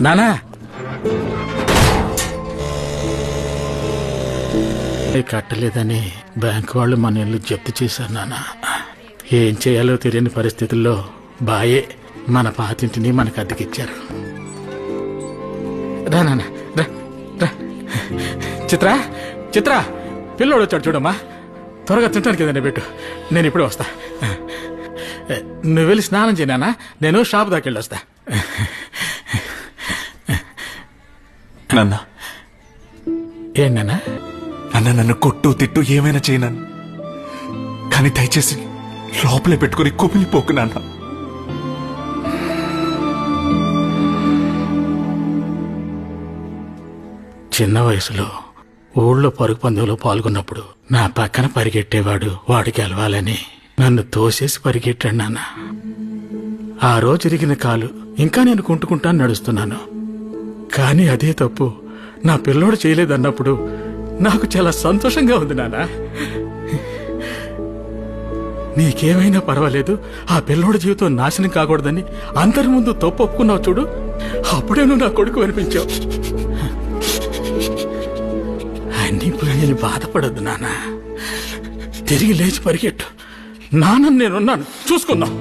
నానా కట్టలేదని బ్యాంకు వాళ్ళు మన ఇల్లు జప్తు చేశారు నాన్న. ఏం చేయాలో తెలియని పరిస్థితుల్లో బాయే మన పాతింటిని మనకు అద్దెకిచ్చారు. రా నాన్న రా రా. చిత్ర చిత్ర పిల్లోడు వచ్చాడు చూడమ్మా. త్వరగా తింటానికి ఏదైనా పెట్టు, నేను ఇప్పుడే వస్తా. నువ్వు వెళ్ళి స్నానం చేయనా, నేను షాప్ దాకా వెళ్ళి వస్తా. నాన్న ఏంటన్నా? అన్న నన్ను కొట్టు తిట్టు ఏమైనా చేయను, కానీ దయచేసి లోపలే పెట్టుకుని కుమిలిపోకు నాన్న. చిన్న వయసులో ఊళ్ళో పరుగు పందెంలో పాల్గొన్నప్పుడు నా పక్కన పరిగెట్టేవాడు వాడికి గెలవాలని నన్ను తోసేసి పరిగెట్టాడు నాన్న. ఆ రోజు ఇరిగిన కాలు ఇంకా నేను కుంటుకుంటా నడుస్తున్నాను. కానీ అదే తప్పు నా పిల్లోడు చేయలేదన్నప్పుడు నాకు చాలా సంతోషంగా ఉంది నాన్న. నీకేమైనా పర్వాలేదు, ఆ పిల్లోడి జీవితం నాశనం కాకూడదని అందరి ముందు తప్పు ఒప్పుకున్నావు చూడు, అప్పుడే నువ్వు నా కొడుకు అనిపించావు. అన్నీ ఇప్పుడు నేను బాధపడద్దు నాన్న. తిరిగి లేచి పరిగెట్టు. నాన్న నేనున్నాను, చూసుకుందాం.